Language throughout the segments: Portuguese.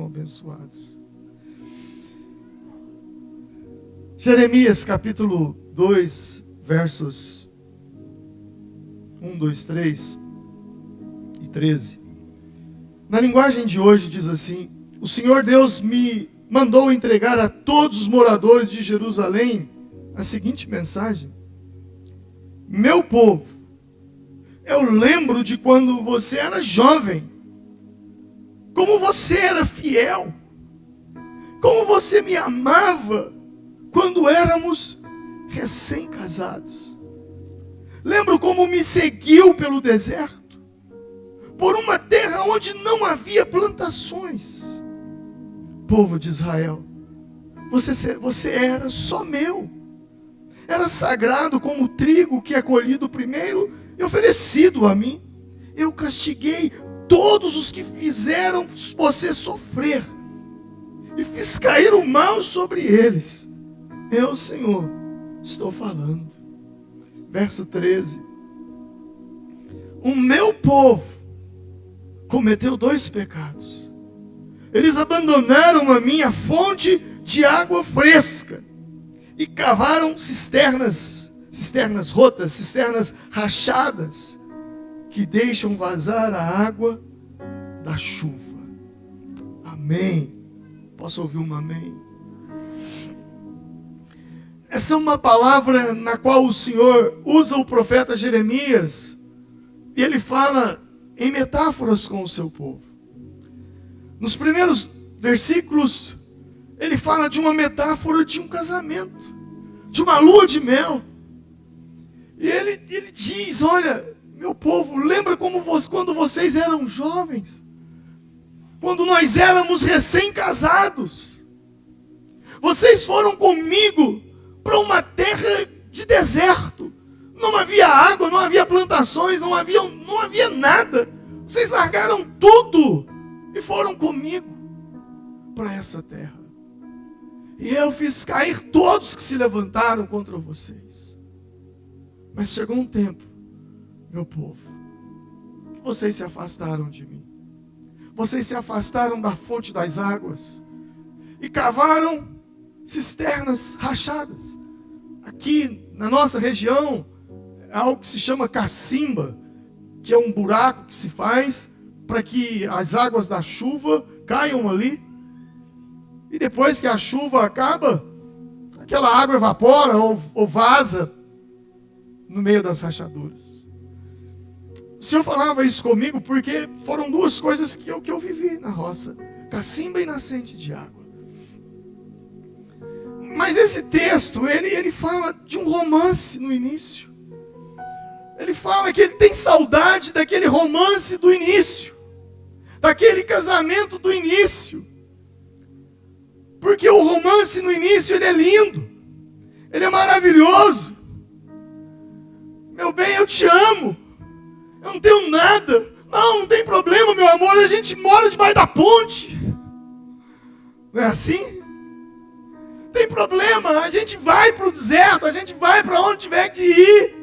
tão abençoados. Jeremias capítulo 2, versos 1, 2, 3 e 13. Na linguagem de hoje diz assim: o Senhor Deus me mandou entregar a todos os moradores de Jerusalém a seguinte mensagem: meu povo, eu lembro de quando você era jovem, como você era fiel, como você me amava quando éramos recém-casados. Lembro como me seguiu pelo deserto, por uma terra onde não havia plantações. Povo de Israel, você era só meu. Era sagrado como o trigo que é colhido primeiro e oferecido a mim. Eu castiguei todos os que fizeram você sofrer e fiz cair o mal sobre eles. Eu, Senhor, estou falando. Verso 13. O meu povo cometeu 2 pecados. Eles abandonaram a minha fonte de água fresca e cavaram cisternas rotas, cisternas rachadas, que deixam vazar a água da chuva. Amém. Posso ouvir um amém? Essa é uma palavra na qual o Senhor usa o profeta Jeremias, e ele fala em metáforas com o seu povo. Nos primeiros versículos, ele fala de uma metáfora de um casamento, de uma lua de mel. E ele diz: olha, meu povo, lembra quando vocês eram jovens, quando nós éramos recém-casados, vocês foram comigo para uma terra de deserto, não havia água, não havia plantações, não havia nada. Vocês largaram tudo e foram comigo para essa terra. E eu fiz cair todos que se levantaram contra vocês. Mas chegou um tempo, meu povo, que vocês se afastaram de mim. Vocês se afastaram da fonte das águas e cavaram cisternas rachadas. Aqui na nossa região é algo que se chama cacimba, que é um buraco que se faz para que as águas da chuva caiam ali. E depois que a chuva acaba, aquela água evapora ou vaza no meio das rachaduras. O Senhor falava isso comigo porque foram 2 coisas que eu vivi na roça: cacimba e nascente de água. Mas esse texto, ele fala de um romance no início. Ele fala que ele tem saudade daquele romance do início, daquele casamento do início. Porque o romance no início, ele é lindo, ele é maravilhoso. Meu bem, eu te amo, eu não tenho nada. Não tem problema, meu amor, a gente mora debaixo da ponte. Não é assim? Tem problema, a gente vai para o deserto, a gente vai para onde tiver que ir.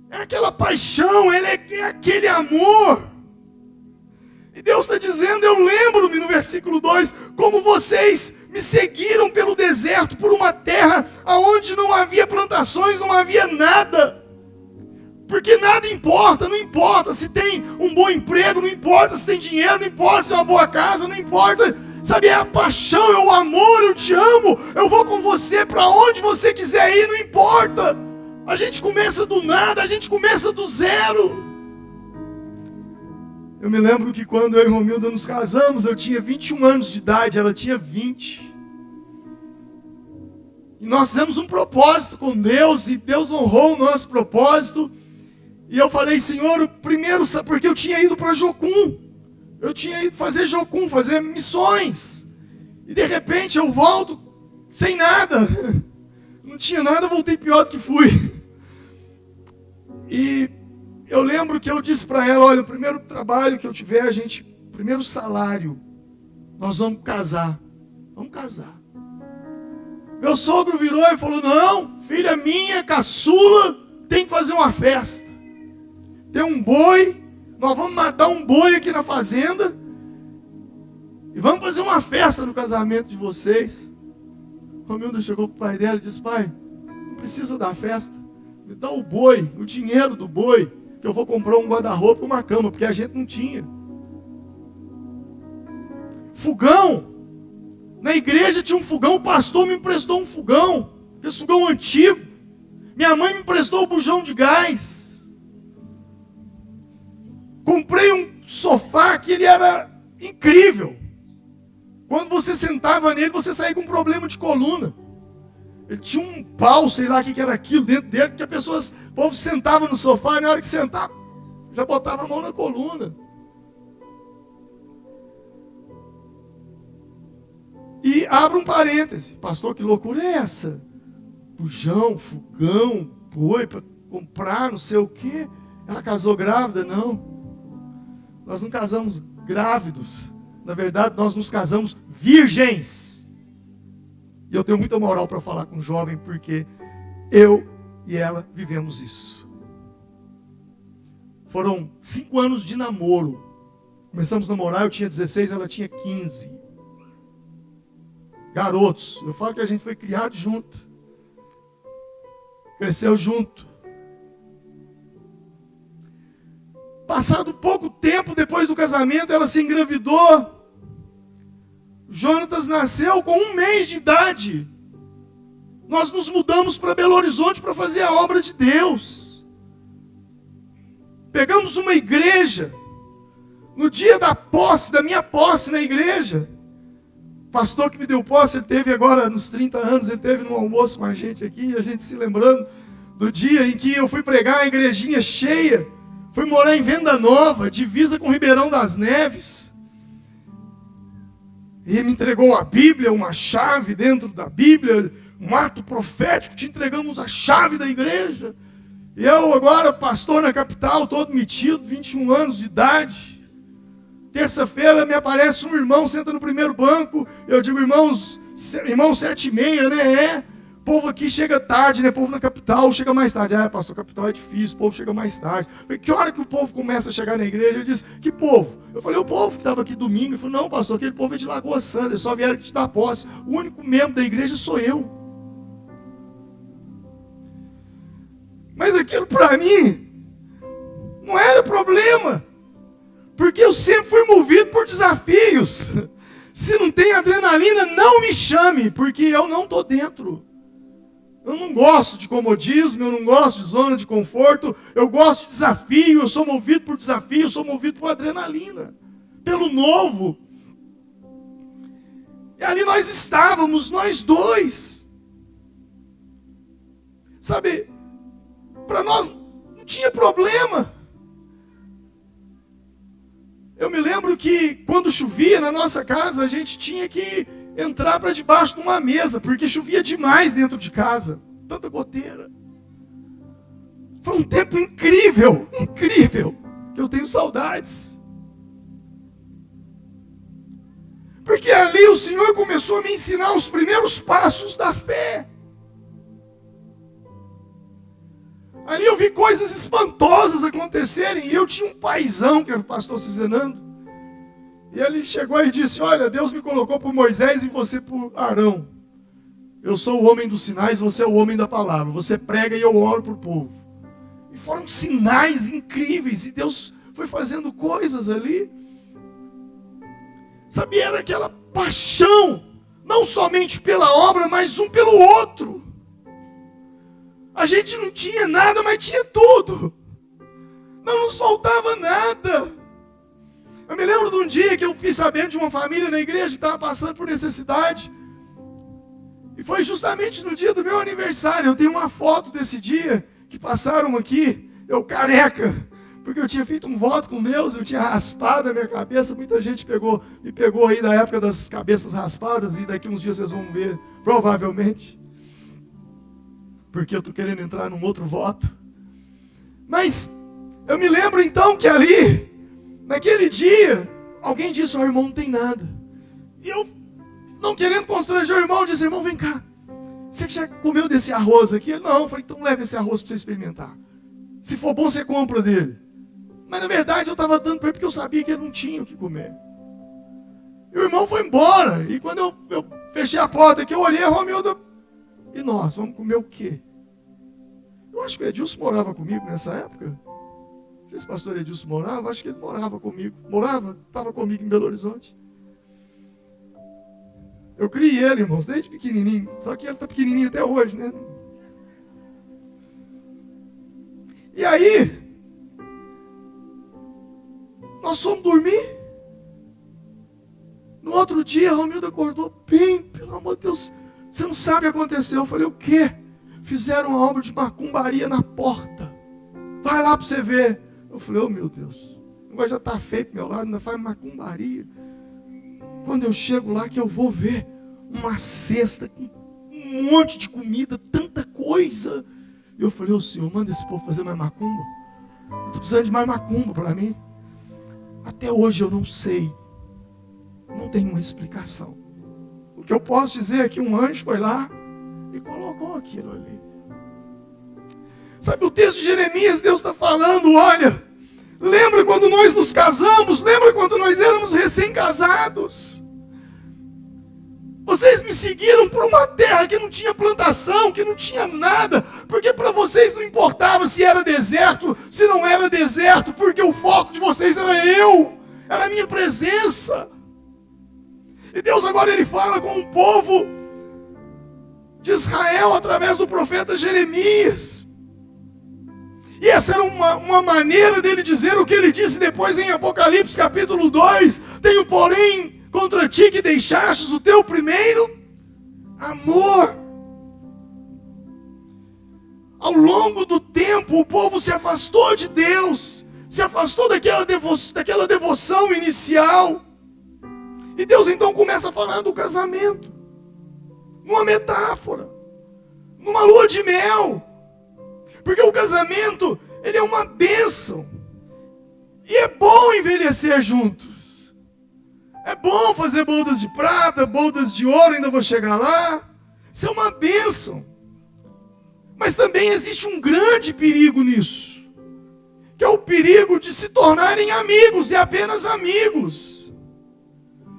É aquela paixão, é aquele amor. E Deus está dizendo: eu lembro-me no versículo 2, como vocês me seguiram pelo deserto, por uma terra onde não havia plantações, não havia nada. Porque nada importa, não importa se tem um bom emprego, não importa se tem dinheiro, não importa se tem uma boa casa, não importa. Sabe, é a paixão, é o amor, eu te amo, eu vou com você para onde você quiser ir, não importa. A gente começa do nada, a gente começa do zero. Eu me lembro que quando eu e Romilda nos casamos, eu tinha 21 anos de idade, ela tinha 20. E nós fizemos um propósito com Deus, e Deus honrou o nosso propósito. E eu falei: Senhor, o primeiro, porque eu tinha ido para Jocum. Eu tinha ido fazer Jocum, fazer missões. E de repente eu volto sem nada. Não tinha nada, voltei pior do que fui. E eu lembro que eu disse para ela: olha, o primeiro trabalho que eu tiver, primeiro salário, nós vamos casar. Vamos casar. Meu sogro virou e falou: não, filha minha, caçula, tem que fazer uma festa. Tem um boi, nós vamos matar um boi aqui na fazenda, E vamos fazer uma festa no casamento de vocês. Romilda chegou para o pai dela e disse: pai, não precisa dar festa. Me dá o boi, o dinheiro do boi, que eu vou comprar um guarda-roupa e uma cama, porque a gente não tinha. Fogão. Na igreja tinha um fogão, o pastor me emprestou um fogão. Esse fogão antigo. Minha mãe me emprestou o bujão de gás. Comprei um sofá que ele era incrível. Quando você sentava nele, você saía com um problema de coluna. Ele tinha um pau, sei lá o que era aquilo dentro dele, que o povo sentava no sofá e na hora que sentava, já botava a mão na coluna. E abre um parêntese. Pastor, que loucura é essa? Bujão, fogão, boi para comprar, não sei o quê. Ela casou grávida? Não. Nós não casamos grávidos. Na verdade, nós nos casamos virgens. E eu tenho muita moral para falar com o jovem, porque eu e ela vivemos isso. Foram 5 anos de namoro. Começamos a namorar, eu tinha 16, ela tinha 15. Garotos. Eu falo que a gente foi criado junto. Cresceu junto. Passado pouco tempo depois do casamento, ela se engravidou. Jonatas nasceu com 1 mês de idade. Nós nos mudamos para Belo Horizonte para fazer a obra de Deus. Pegamos uma igreja. No dia da posse, da minha posse na igreja, o pastor que me deu posse, ele teve agora nos 30 anos, ele teve no almoço com a gente aqui, a gente se lembrando do dia em que eu fui pregar a igrejinha cheia, fui morar em Venda Nova, divisa com Ribeirão das Neves. E ele me entregou a Bíblia, uma chave dentro da Bíblia, um ato profético, te entregamos a chave da igreja. E eu agora, pastor na capital, todo metido, 21 anos de idade. Terça-feira me aparece um irmão, senta no primeiro banco. Eu digo: irmão 7h30, né? O povo aqui chega tarde, né? O povo na capital chega mais tarde. Ah, pastor, capital é difícil, o povo chega mais tarde. Eu falei: que hora que o povo começa a chegar na igreja? Ele disse: que povo? Eu falei: o povo que estava aqui domingo. Ele falou: não, pastor, aquele povo é de Lagoa Santa, eles só vieram aqui te dar posse. O único membro da igreja sou eu. Mas aquilo para mim não era problema. Porque eu sempre fui movido por desafios. Se não tem adrenalina, não me chame, porque eu não estou dentro. Eu não gosto de comodismo, eu não gosto de zona de conforto, eu gosto de desafio, eu sou movido por desafio, eu sou movido por adrenalina, pelo novo. E ali nós estávamos, nós dois. Sabe, para nós não tinha problema. Eu me lembro que quando chovia na nossa casa, a gente tinha que entrar para debaixo de uma mesa, porque chovia demais dentro de casa, tanta goteira. Foi um tempo incrível, incrível, que eu tenho saudades. Porque ali o Senhor começou a me ensinar os primeiros passos da fé. Ali eu vi coisas espantosas acontecerem, e eu tinha um paizão, que era o pastor Cizenando, e ele chegou e disse: olha, Deus me colocou por Moisés e você por Arão. Eu sou o homem dos sinais, você é o homem da palavra, você prega e eu oro para o povo. E foram sinais incríveis, e Deus foi fazendo coisas ali. Sabe, era aquela paixão, não somente pela obra, mas um pelo outro. A gente não tinha nada, mas tinha tudo. Não nos faltava nada. Eu me lembro de um dia que eu fiquei sabendo de uma família na igreja que estava passando por necessidade. E foi justamente no dia do meu aniversário. Eu tenho uma foto desse dia que passaram aqui, eu careca, porque eu tinha feito um voto com Deus, eu tinha raspado a minha cabeça. Muita gente me pegou aí da época das cabeças raspadas, e daqui uns dias vocês vão ver, provavelmente. Porque eu estou querendo entrar num outro voto. Mas eu me lembro então que ali, naquele dia, alguém disse: ó, irmão, não tem nada. E eu, não querendo constranger o irmão, disse: irmão, vem cá, você que já comeu desse arroz aqui? Ele: não. Eu falei: então leve esse arroz para você experimentar. Se for bom, você compra dele. Mas na verdade eu estava dando para ele porque eu sabia que ele não tinha o que comer. E o irmão foi embora. E quando eu fechei a porta aqui, eu olhei a Romilda. E nós, vamos comer o quê? Eu acho que o Edilson morava comigo nessa época. Não sei se o pastor Edilson morava, acho que ele morava comigo. Estava comigo em Belo Horizonte. Eu criei ele, irmãos, desde pequenininho. Só que ele está pequenininho até hoje, né? E aí, nós fomos dormir. No outro dia, a Romilda acordou bem, pelo amor de Deus, você não sabe o que aconteceu. Eu falei, o quê? Fizeram uma obra de macumbaria na porta. Vai lá para você ver. Eu falei, oh meu Deus, o negócio já está feio pro meu lado, ainda faz macumbaria. Quando eu chego lá que eu vou ver uma cesta com um monte de comida, tanta coisa. Eu falei, ô Senhor, manda esse povo fazer mais macumba. Eu estou precisando de mais macumba para mim. Até hoje eu não sei. Não tem uma explicação. O que eu posso dizer é que um anjo foi lá e colocou aquilo ali. Sabe o texto de Jeremias, Deus está falando, olha, lembra quando nós nos casamos? Lembra quando nós éramos recém-casados? Vocês me seguiram por uma terra que não tinha plantação, que não tinha nada, porque para vocês não importava se era deserto, se não era deserto, porque o foco de vocês era eu, era a minha presença. E Deus agora ele fala com o povo de Israel através do profeta Jeremias. E essa era uma maneira dele dizer o que ele disse depois em Apocalipse capítulo 2. Tenho porém contra ti que deixastes o teu primeiro amor. Ao longo do tempo o povo se afastou de Deus, se afastou daquela devoção inicial. E Deus então começa a falar do casamento, numa metáfora, numa lua de mel, porque o casamento, ele é uma bênção, e é bom envelhecer juntos, é bom fazer bodas de prata, bodas de ouro, ainda vou chegar lá, isso é uma bênção, mas também existe um grande perigo nisso, que é o perigo de se tornarem amigos, e apenas amigos,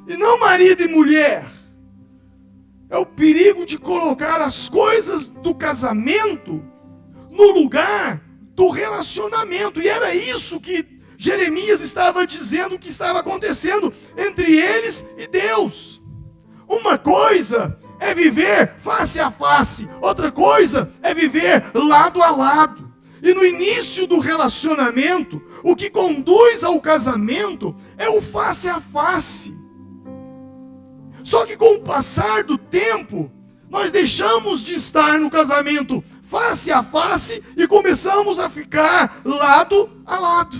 e não marido e mulher. É o perigo de colocar as coisas do casamento no lugar do relacionamento. E era isso que Jeremias estava dizendo que estava acontecendo entre eles e Deus. Uma coisa é viver face a face, outra coisa é viver lado a lado. E no início do relacionamento, o que conduz ao casamento é o face a face. Só que com o passar do tempo, nós deixamos de estar no casamento face a face e começamos a ficar lado a lado.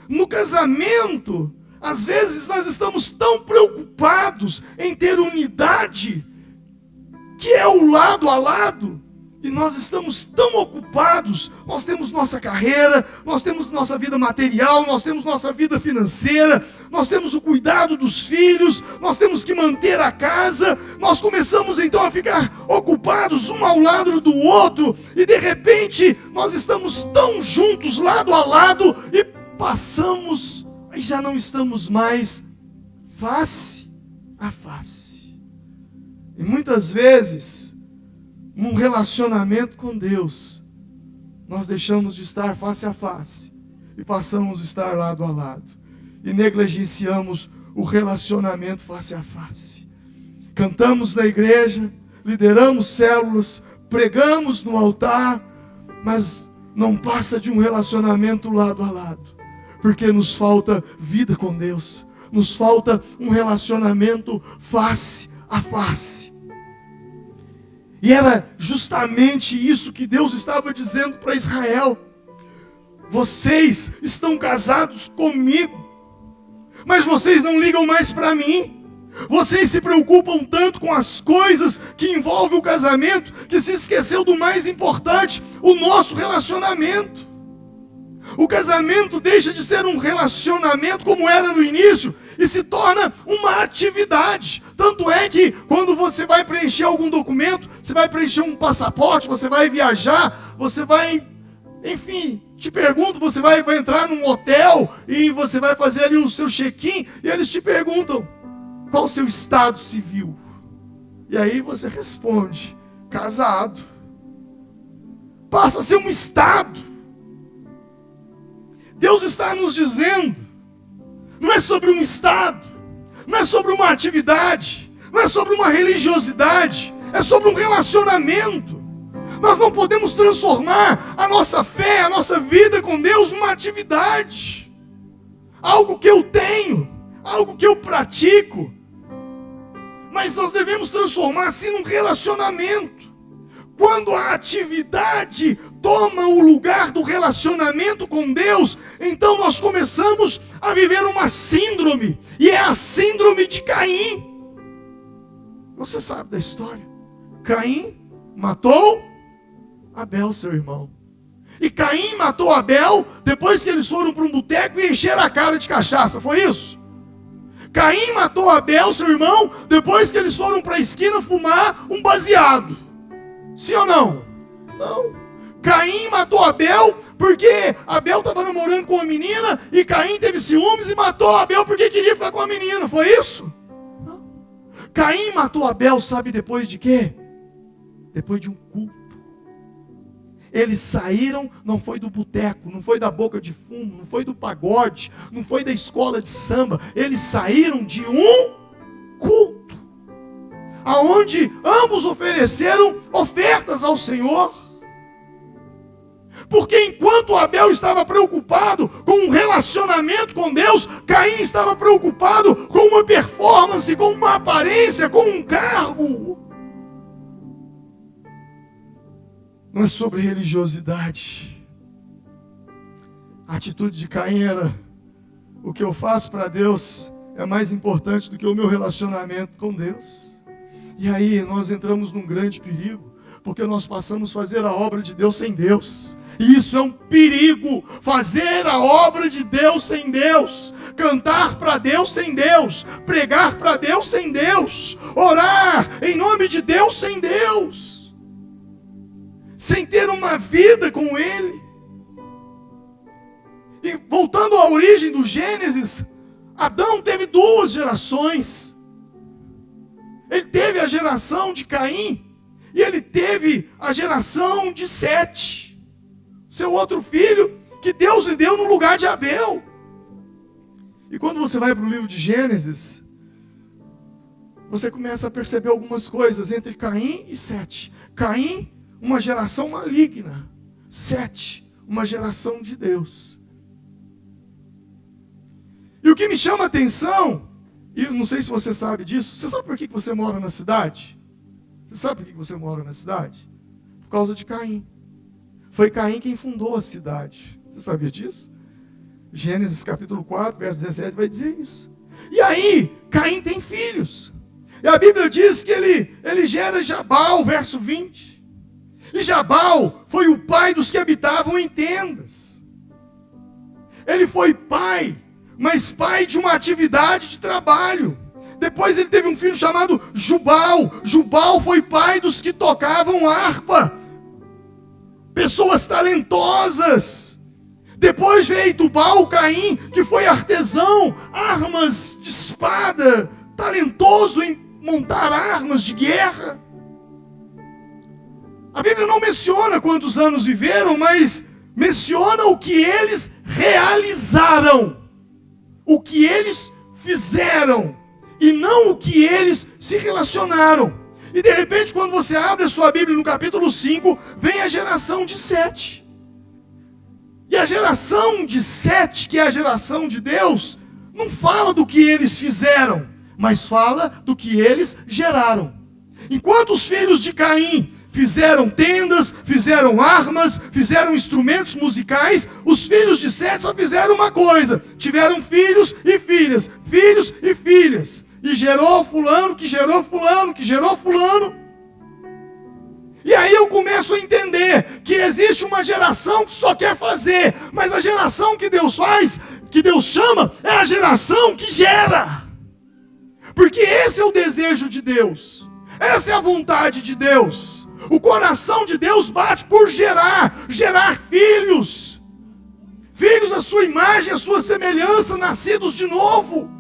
No casamento, às vezes nós estamos tão preocupados em ter unidade, que é o lado a lado, e nós estamos tão ocupados, nós temos nossa carreira, nós temos nossa vida material, nós temos nossa vida financeira, nós temos o cuidado dos filhos, nós temos que manter a casa, nós começamos então a ficar ocupados um ao lado do outro, e de repente nós estamos tão juntos, lado a lado, e passamos, e já não estamos mais face a face. E muitas vezes, num relacionamento com Deus, nós deixamos de estar face a face e passamos a estar lado a lado e negligenciamos o relacionamento face a face. Cantamos na igreja, lideramos células, pregamos no altar, mas não passa de um relacionamento lado a lado, porque nos falta vida com Deus, nos falta um relacionamento face a face. E era justamente isso que Deus estava dizendo para Israel. Vocês estão casados comigo, mas vocês não ligam mais para mim. Vocês se preocupam tanto com as coisas que envolvem o casamento, que se esqueceu do mais importante, o nosso relacionamento. O casamento deixa de ser um relacionamento como era no início e se torna uma atividade. Tanto é que quando você vai preencher algum documento, você vai preencher um passaporte, você vai viajar, você vai Enfim, te perguntam, você vai entrar num hotel e você vai fazer ali o seu check-in e eles te perguntam, qual o seu estado civil? E aí você responde, casado. Passa a ser um estado. Deus está nos dizendo, não é sobre um estado, não é sobre uma atividade, não é sobre uma religiosidade, é sobre um relacionamento. Nós não podemos transformar a nossa fé, a nossa vida com Deus numa atividade. Algo que eu tenho, algo que eu pratico. Mas nós devemos transformar assim num relacionamento. Quando a atividade toma o lugar do relacionamento com Deus, então nós começamos a viver uma síndrome. E é a síndrome de Caim. Você sabe da história. Caim matou Abel, seu irmão. E Caim matou Abel depois que eles foram para um boteco e encheram a cara de cachaça, foi isso? Caim matou Abel, seu irmão, depois que eles foram para a esquina fumar um baseado. Sim ou não? Não. Caim matou Abel porque Abel estava namorando com uma menina e Caim teve ciúmes e matou Abel porque queria ficar com a menina, foi isso? Não. Caim matou Abel, sabe depois de quê? Depois de um culto. Eles saíram, não foi do boteco, não foi da boca de fumo, não foi do pagode, não foi da escola de samba. Eles saíram de um culto, aonde ambos ofereceram ofertas ao Senhor. Porque enquanto Abel estava preocupado com um relacionamento com Deus, Caim estava preocupado com uma performance, com uma aparência, com um cargo. Não é sobre religiosidade. A atitude de Caim era, o que eu faço para Deus é mais importante do que o meu relacionamento com Deus. E aí nós entramos num grande perigo, porque nós passamos a fazer a obra de Deus sem Deus. E isso é um perigo, fazer a obra de Deus sem Deus, cantar para Deus sem Deus, pregar para Deus sem Deus, orar em nome de Deus sem Deus. Sem ter uma vida com Ele. E voltando à origem do Gênesis, Adão teve duas gerações. Ele teve a geração de Caim e ele teve a geração de Sete, seu outro filho, que Deus lhe deu no lugar de Abel. E quando você vai para o livro de Gênesis, você começa a perceber algumas coisas entre Caim e Sete. Caim, uma geração maligna. Sete, uma geração de Deus. E o que me chama a atenção, e eu não sei se você sabe disso, você sabe por que você mora na cidade? Você sabe por que você mora na cidade? Por causa de Caim. Foi Caim quem fundou a cidade. Você sabia disso? Gênesis capítulo 4, verso 17 vai dizer isso. E aí, Caim tem filhos. E a Bíblia diz que ele gera Jabal, verso 20. E Jabal foi o pai dos que habitavam em tendas. Ele foi pai, mas pai de uma atividade de trabalho. Depois ele teve um filho chamado Jubal. Jubal foi pai dos que tocavam harpa. Pessoas talentosas. Depois veio Tubal, Caim, que foi artesão, armas de espada, talentoso em montar armas de guerra. A Bíblia não menciona quantos anos viveram, mas menciona o que eles realizaram, o que eles fizeram, e não o que eles se relacionaram. E de repente, quando você abre a sua Bíblia no capítulo 5, vem a geração de Sete. E a geração de Sete, que é a geração de Deus, não fala do que eles fizeram, mas fala do que eles geraram. Enquanto os filhos de Caim fizeram tendas, fizeram armas, fizeram instrumentos musicais, os filhos de Sete só fizeram uma coisa: tiveram filhos e filhas, filhos e filhas. E gerou fulano, que gerou fulano, que gerou fulano. E aí eu começo a entender que existe uma geração que só quer fazer, mas a geração que Deus faz, que Deus chama, é a geração que gera. Porque esse é o desejo de Deus, essa é a vontade de Deus. O coração de Deus bate por gerar filhos. Filhos à sua imagem, à sua semelhança, nascidos de novo.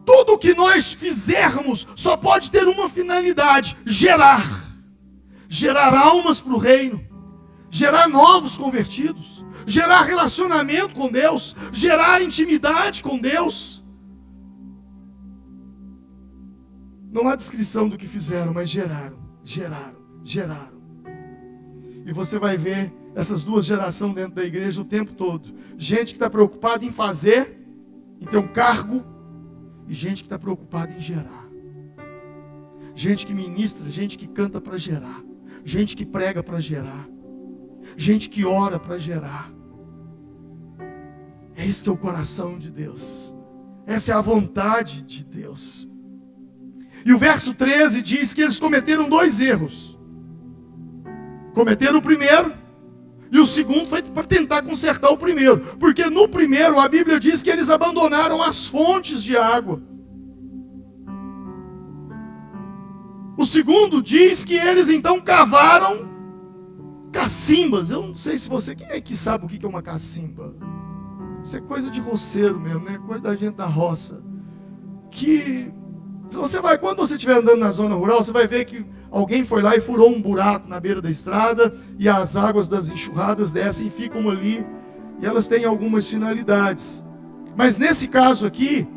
Tudo que nós fizermos só pode ter uma finalidade: gerar. Gerar almas para o reino. Gerar novos convertidos. Gerar relacionamento com Deus. Gerar intimidade com Deus. Não há descrição do que fizeram, mas geraram. E você vai ver essas duas gerações dentro da igreja o tempo todo. Gente que está preocupada em fazer, em ter um cargo, e gente que está preocupada em gerar. Gente que ministra, gente que canta para gerar. Gente que prega para gerar. Gente que ora para gerar. É isso que é o coração de Deus. Essa é a vontade de Deus. E o verso 13 diz que eles cometeram 2 erros. Cometeram o primeiro, e o segundo foi para tentar consertar o primeiro. Porque no primeiro a Bíblia diz que eles abandonaram as fontes de água. O segundo diz que eles então cavaram cacimbas. Eu não sei se você... Quem é que sabe o que é uma cacimba? Isso é coisa de roceiro mesmo, né? Coisa da gente da roça. Que... Você vai, quando você estiver andando na zona rural, você vai ver que alguém foi lá e furou um buraco na beira da estrada, e as águas das enxurradas descem e ficam ali, e elas têm algumas finalidades. Mas nesse caso aqui,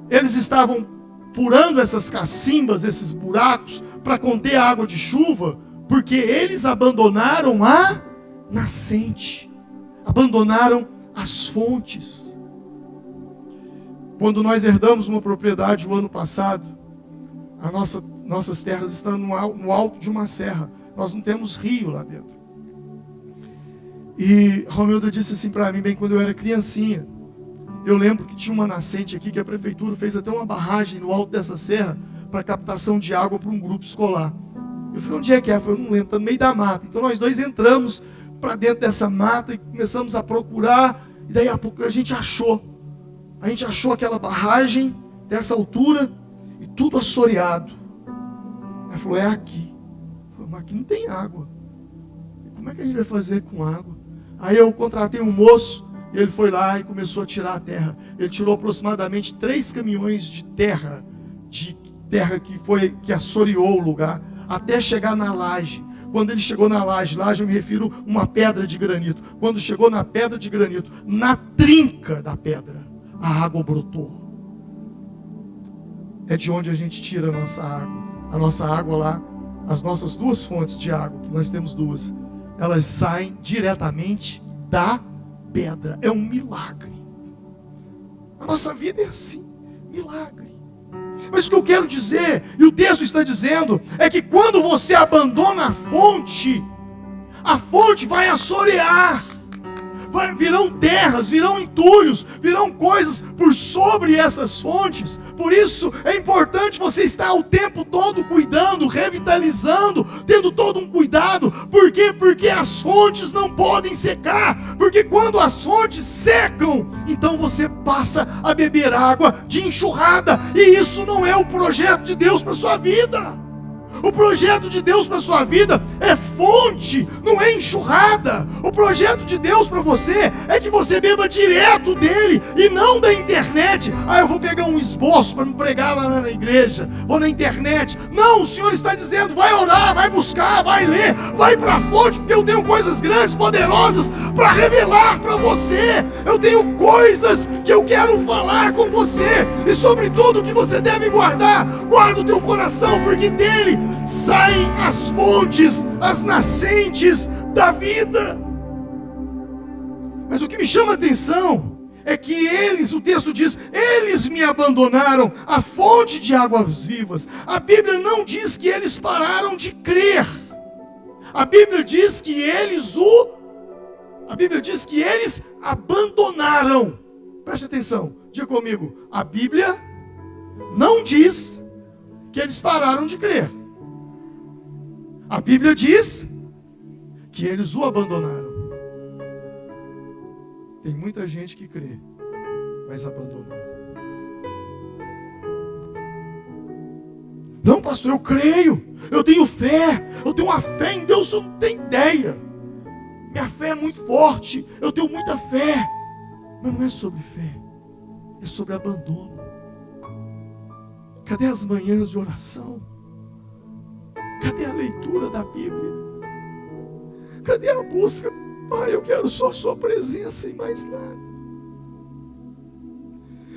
eles estavam furando essas cacimbas, esses buracos, para conter a água de chuva, porque eles abandonaram a nascente, abandonaram as fontes. Quando nós herdamos uma propriedade o ano passado, nossas terras estão no alto de uma serra. Nós não temos rio lá dentro. E Romilda disse assim para mim, bem quando eu era criancinha. Eu lembro que tinha uma nascente aqui, que a prefeitura fez até uma barragem no alto dessa serra, para captação de água para um grupo escolar. Eu falei, onde é que é? Eu falei, não lembro, está no meio da mata. Então nós dois entramos para dentro dessa mata e começamos a procurar. E daí a pouco a gente achou. A gente achou aquela barragem dessa altura e tudo assoreado. Ela falou, é aqui. Eu falei, mas aqui não tem água. Como é que a gente vai fazer com água? Aí eu contratei um moço, e ele foi lá e começou a tirar a terra. Ele tirou aproximadamente 3 caminhões de terra que assoreou o lugar, até chegar na laje. Quando ele chegou na laje eu me refiro a uma pedra de granito. Quando chegou na pedra de granito, na trinca da pedra, a água brotou. É de onde a gente tira a nossa água. A nossa água lá, as nossas 2 fontes de água, que nós temos 2, elas saem diretamente da pedra. É um milagre. A nossa vida é assim, milagre. Mas o que eu quero dizer, e o texto está dizendo, é que quando você abandona a fonte vai assorear. Virão terras, virão entulhos, virão coisas por sobre essas fontes. Por isso é importante você estar o tempo todo cuidando, revitalizando, tendo todo um cuidado. Por quê? Porque as fontes não podem secar. Porque quando as fontes secam, então você passa a beber água de enxurrada. E isso não é o projeto de Deus para a sua vida. O projeto de Deus para a sua vida é fonte, não é enxurrada. O projeto de Deus para você é que você beba direto dele e não da internet. Eu vou pegar um esboço para me pregar lá na igreja, vou na internet. Não, o Senhor está dizendo, vai orar, vai buscar, vai ler, vai para a fonte, porque eu tenho coisas grandes, poderosas para revelar para você. Eu tenho coisas que eu quero falar com você, e sobretudo que você deve guardar. Guarda o teu coração, porque dele saem as fontes, as nascentes da vida. Mas o que me chama a atenção é que eles, o texto diz, eles me abandonaram a fonte de águas vivas. A Bíblia não diz que eles pararam de crer. A Bíblia diz que eles abandonaram. Preste atenção, diga comigo. A Bíblia não diz que eles pararam de crer. A Bíblia diz que eles o abandonaram. Tem muita gente que crê, mas abandonou. Não, pastor, eu creio. Eu tenho fé, eu tenho uma fé em Deus, você não tem ideia. Minha fé é muito forte, eu tenho muita fé. Mas não é sobre fé, é sobre abandono. Cadê as manhãs de oração? Cadê a leitura da Bíblia? Cadê a busca? Pai, eu quero só a sua presença e mais nada.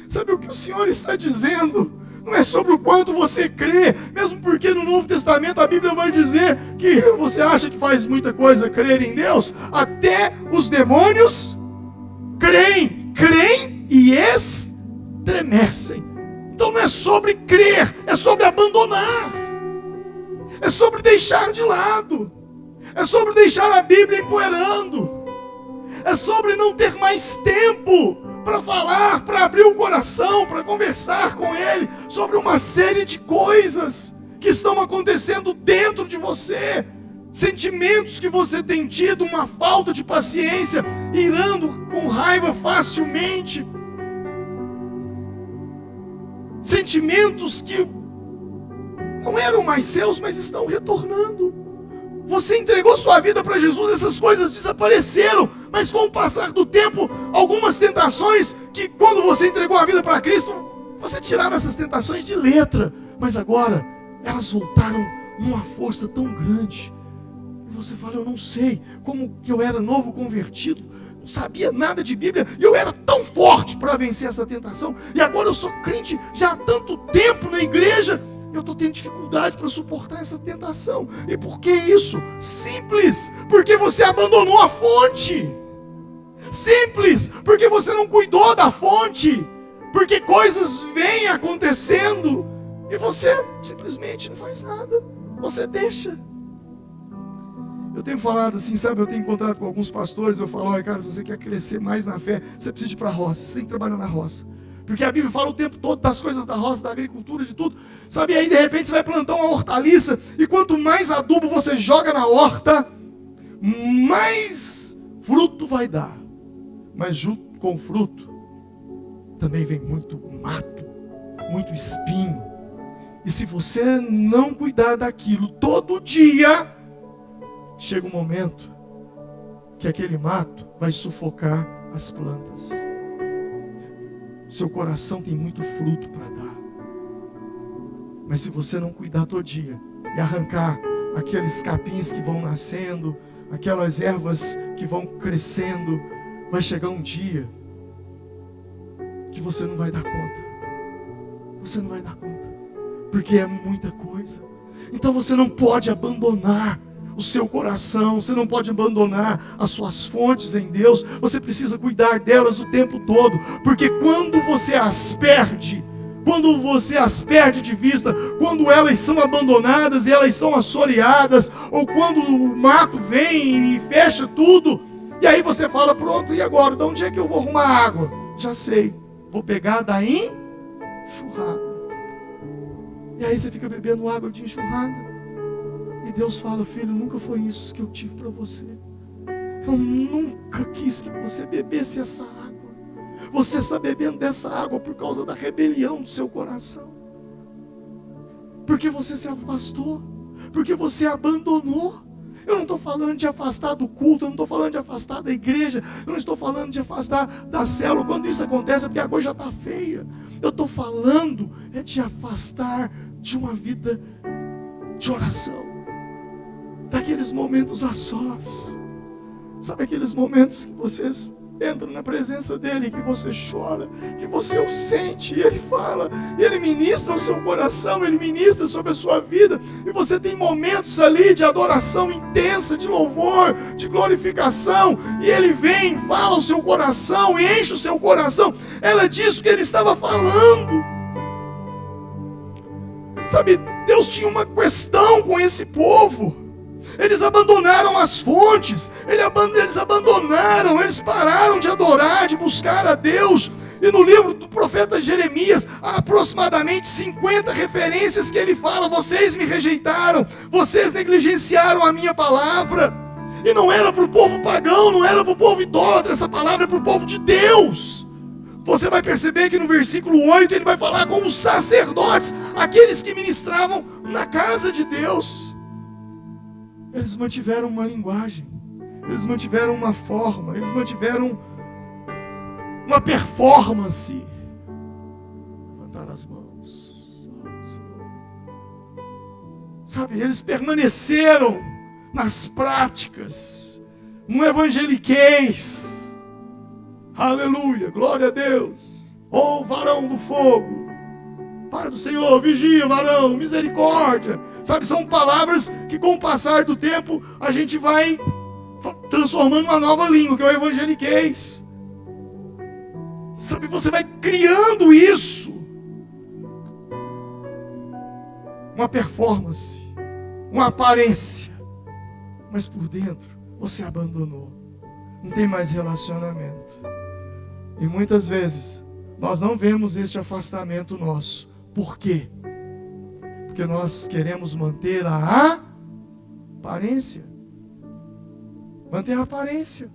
Sabe o que o Senhor está dizendo? Não é sobre o quanto você crê, mesmo porque no Novo Testamento a Bíblia vai dizer que você acha que faz muita coisa crer em Deus, até os demônios creem e estremecem. Então não é sobre crer, é sobre abandonar, é sobre deixar de lado, é sobre deixar a Bíblia empoeirando, é sobre não ter mais tempo para falar, para abrir o coração, para conversar com Ele sobre uma série de coisas que estão acontecendo dentro de você, sentimentos que você tem tido, uma falta de paciência, irando com raiva facilmente, sentimentos que não eram mais seus, mas estão retornando. Você entregou sua vida para Jesus, essas coisas desapareceram, mas com o passar do tempo, algumas tentações que quando você entregou a vida para Cristo, você tirava essas tentações de letra, mas agora elas voltaram numa força tão grande. E você fala, eu não sei como que eu era novo convertido, não sabia nada de Bíblia, e eu era tão forte para vencer essa tentação, e agora eu sou crente já há tanto tempo na igreja, eu estou tendo dificuldade para suportar essa tentação. E por que isso? Simples, porque você abandonou a fonte. Simples, porque você não cuidou da fonte, porque coisas vêm acontecendo e você simplesmente não faz nada, você deixa. Eu tenho falado assim, sabe, eu tenho encontrado com alguns pastores, eu falo, olha cara, se você quer crescer mais na fé, você precisa ir para a roça, você tem que trabalhar na roça. Porque a Bíblia fala o tempo todo das coisas da roça, da agricultura, de tudo. Sabe, aí de repente você vai plantar uma hortaliça, e quanto mais adubo você joga na horta, mais fruto vai dar. Mas junto com o fruto, também vem muito mato, muito espinho. E se você não cuidar daquilo todo dia, chega um momento que aquele mato vai sufocar as plantas. Seu coração tem muito fruto para dar. Mas se você não cuidar todo dia e arrancar aqueles capins que vão nascendo, aquelas ervas que vão crescendo, vai chegar um dia que você não vai dar conta. Você não vai dar conta. Porque é muita coisa. Então você não pode abandonar o seu coração, você não pode abandonar as suas fontes em Deus, você precisa cuidar delas o tempo todo, porque quando você as perde de vista, quando elas são abandonadas e elas são assoreadas, ou quando o mato vem e fecha tudo, e aí você fala, pronto, e agora? De onde é que eu vou arrumar água? Já sei, vou pegar da enxurrada. E aí você fica bebendo água de enxurrada. E Deus fala, filho, nunca foi isso que eu tive para você. Eu nunca quis que você bebesse essa água. Você está bebendo dessa água por causa da rebelião do seu coração. Porque você se afastou. Porque você abandonou. Eu não estou falando de afastar do culto, eu não estou falando de afastar da igreja, eu não estou falando de afastar da célula. Quando isso acontece é porque a coisa já está feia. Eu estou falando de afastar de uma vida de oração. Daqueles momentos a sós. Sabe aqueles momentos que vocês entram na presença dele, que você chora, que você o sente, e ele fala, e ele ministra o seu coração, ele ministra sobre a sua vida, e você tem momentos ali de adoração intensa, de louvor, de glorificação, e ele vem, fala o seu coração, enche o seu coração. Era disso que ele estava falando. Sabe, Deus tinha uma questão com esse povo. Eles abandonaram as fontes, eles pararam de adorar, de buscar a Deus. E no livro do profeta Jeremias, há aproximadamente 50 referências que ele fala, vocês me rejeitaram, vocês negligenciaram a minha palavra. E não era para o povo pagão, não era para o povo idólatra, essa palavra é para o povo de Deus. você vai perceber que no versículo 8 ele vai falar com os sacerdotes, aqueles que ministravam na casa de Deus. Eles mantiveram uma linguagem, eles mantiveram uma forma, eles mantiveram uma performance. Levantar as mãos, sabe, eles permaneceram nas práticas, no evangeliquez. Aleluia, glória a Deus. Oh, varão do fogo, Pai do Senhor, vigia, varão, misericórdia. Sabe, são palavras que com o passar do tempo a gente vai transformando uma nova língua, que é o evangeliquez. Sabe, você vai criando isso. Uma performance, uma aparência, mas por dentro você abandonou. Não tem mais relacionamento. E muitas vezes nós não vemos este afastamento nosso. Por quê? Porque nós queremos manter a aparência. Manter a aparência.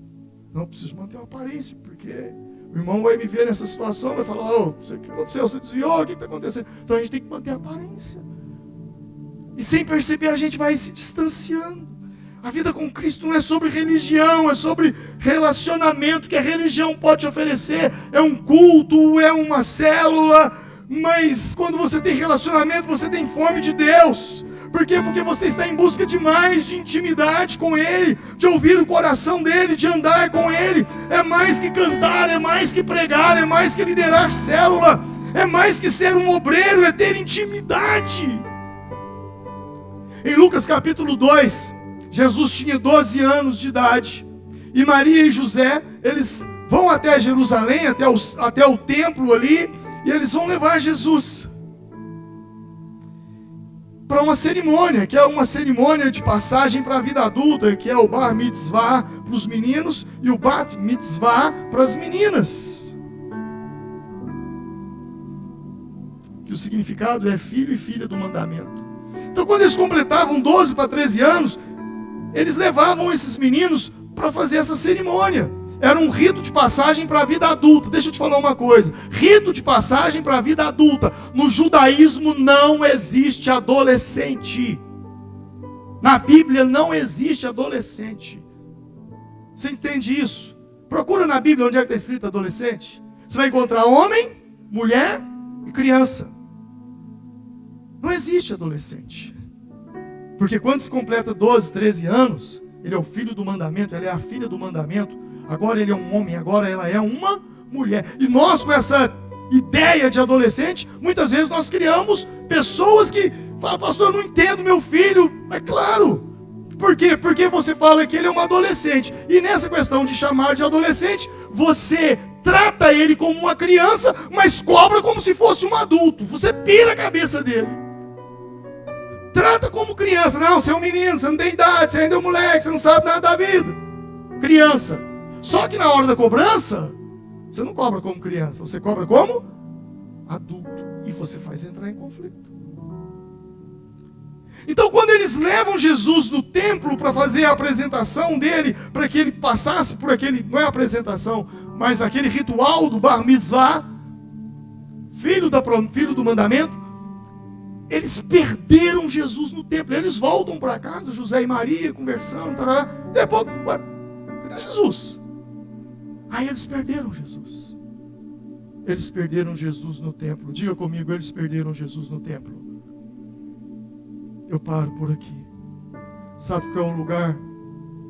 Não preciso manter a aparência, porque o irmão vai me ver nessa situação, vai falar: o que aconteceu? Você desviou? O que está acontecendo? Então a gente tem que manter a aparência. E sem perceber a gente vai se distanciando. A vida com Cristo não é sobre religião, é sobre relacionamento que a religião pode te oferecer. É um culto, é uma célula, mas quando você tem relacionamento, você tem fome de Deus. Por quê? Porque você está em busca de mais, de intimidade com Ele, de ouvir o coração dEle, de andar com Ele. É mais que cantar, é mais que pregar, é mais que liderar célula, é mais que ser um obreiro, é ter intimidade. Em Lucas capítulo 2, Jesus tinha 12 anos de idade, e Maria e José, eles vão até Jerusalém, até o templo ali, e eles vão levar Jesus para uma cerimônia, que é uma cerimônia de passagem para a vida adulta, que é o bar mitzvah para os meninos e o bat mitzvah para as meninas. Que o significado é filho e filha do mandamento. Então, quando eles completavam 12 para 13 anos, eles levavam esses meninos para fazer essa cerimônia. Era um rito de passagem para a vida adulta. Deixa eu te falar uma coisa. Rito de passagem para a vida adulta. No judaísmo não existe adolescente. Na Bíblia não existe adolescente. Você entende isso? Procura na Bíblia onde é que está escrito adolescente. Você vai encontrar homem, mulher e criança. Não existe adolescente. Porque quando se completa 12, 13 anos, ele é o filho do mandamento, ela é a filha do mandamento. Agora ele é um homem, agora ela é uma mulher. E nós, com essa ideia de adolescente, muitas vezes nós criamos pessoas que falam: pastor, eu não entendo meu filho. É claro. Por quê? Porque você fala que ele é um adolescente. E nessa questão de chamar de adolescente, você trata ele como uma criança, mas cobra como se fosse um adulto. Você pira a cabeça dele. Trata como criança. Não, você é um menino, você não tem idade, você ainda é um moleque, você não sabe nada da vida. Criança. Só que na hora da cobrança, você não cobra como criança, você cobra como adulto. E você faz entrar em conflito. Então, quando eles levam Jesus no templo para fazer a apresentação dele, para que ele passasse por aquele, não é apresentação, mas aquele ritual do bar mitzvah, filho do mandamento, eles perderam Jesus no templo. Eles voltam para casa, José e Maria conversando, tarará. Depois, cadê Jesus? Aí eles perderam Jesus. Eles perderam Jesus no templo. Diga comigo, eles perderam Jesus no templo. Eu paro por aqui. Sabe qual é o lugar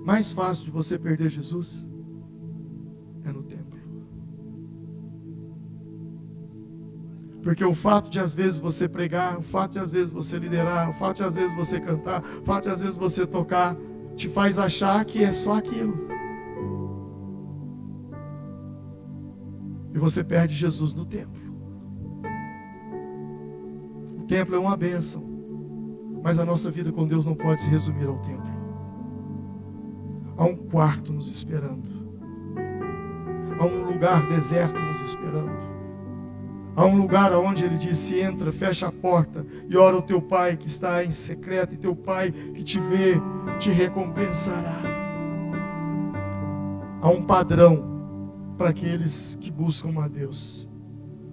mais fácil de você perder Jesus? É no templo. Porque o fato de às vezes você pregar, o fato de às vezes você liderar, o fato de às vezes você cantar, o fato de às vezes você tocar, te faz achar que é só aquilo. E você perde Jesus no templo. O templo é uma bênção, mas a nossa vida com Deus não pode se resumir ao templo. Há um quarto nos esperando. Há um lugar deserto nos esperando. Há um lugar onde ele disse: entra, fecha a porta e ora ao teu Pai que está em secreto, e teu Pai que te vê, te recompensará. Há um padrão para aqueles que buscam a Deus.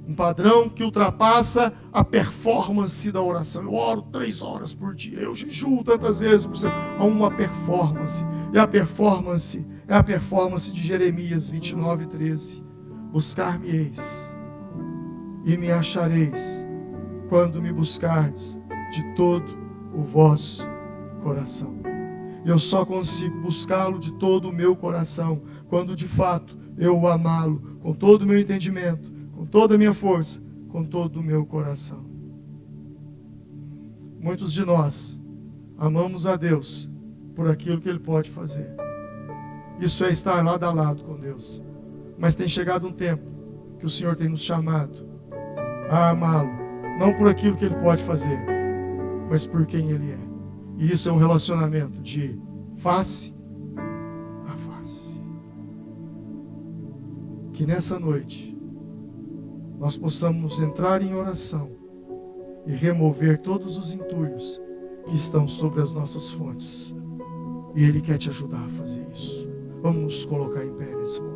Um padrão que ultrapassa a performance da oração. Eu oro 3 horas por dia, eu jejuo tantas vezes por semana. Há uma performance. E a performance é a performance de Jeremias 29:13. Buscar-me-eis e me achareis quando me buscardes de todo o vosso coração. Eu só consigo buscá-lo de todo o meu coração quando de fato eu o amá-lo com todo o meu entendimento, com toda a minha força, com todo o meu coração. Muitos de nós amamos a Deus por aquilo que Ele pode fazer. Isso é estar lado a lado com Deus. Mas tem chegado um tempo que o Senhor tem nos chamado a amá-lo, não por aquilo que Ele pode fazer, mas por quem Ele é. E isso é um relacionamento de face a face. Que nessa noite nós possamos entrar em oração e remover todos os entulhos que estão sobre as nossas fontes. E Ele quer te ajudar a fazer isso. Vamos nos colocar em pé nesse momento.